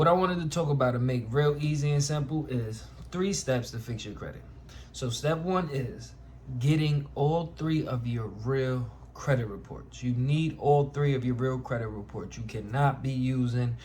What I wanted to talk about and make real easy and simple is 3 steps to fix your credit. So step 1 is getting all 3 of your real credit reports. You need all 3 of your real credit reports. You cannot be using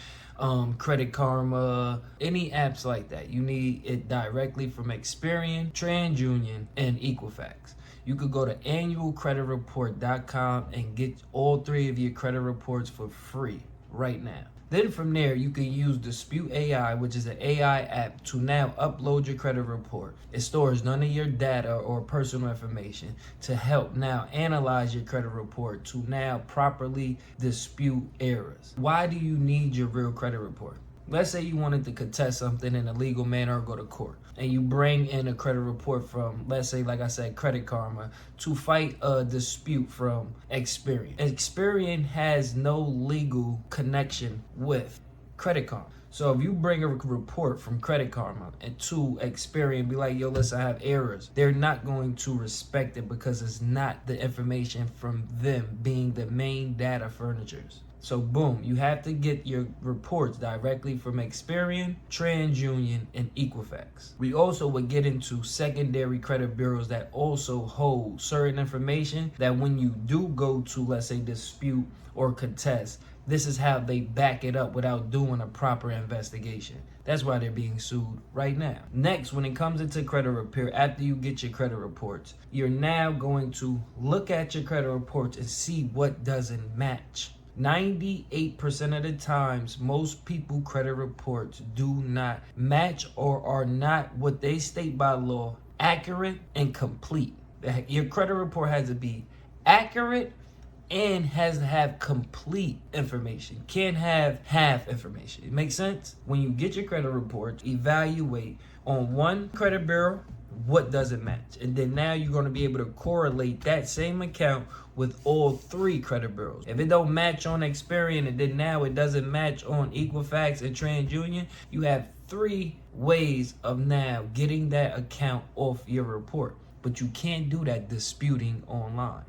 Credit Karma, any apps like that. You need it directly from Experian, TransUnion, and Equifax. You could go to annualcreditreport.com and get all 3 of your credit reports for free right now. Then from there, you can use DisputeAI, which is an AI app, to now upload your credit report. It stores none of your data or personal information to help now analyze your credit report to now properly dispute errors. Why do you need your real credit report? Let's say you wanted to contest something in a legal manner or go to court, and you bring in a credit report from, let's say, like I said, Credit Karma, to fight a dispute from Experian. Experian has no legal connection with Credit Karma. So if you bring a report from Credit Karma and to Experian, be like, yo, listen, I have errors, they're not going to respect it because it's not the information from them being the main data furnishers. So boom, you have to get your reports directly from Experian, TransUnion, and Equifax. We also would get into secondary credit bureaus that also hold certain information that when you do go to, let's say, dispute or contest, this is how they back it up without doing a proper investigation. That's why they're being sued right now. Next, when it comes into credit repair, after you get your credit reports, you're now going to look at your credit reports and see what doesn't match. 98% of the times, most people credit reports do not match or are not what they state by law accurate and complete. Your credit report has to be accurate and has to have complete information. Can't have half information. It makes sense? When you get your credit report, evaluate on one credit bureau what doesn't match, and then now you're going to be able to correlate that same account with all 3 credit bureaus. If it don't match on Experian and then now it doesn't match on Equifax and TransUnion, you have 3 ways of now getting that account off your report. But you can't do that disputing online.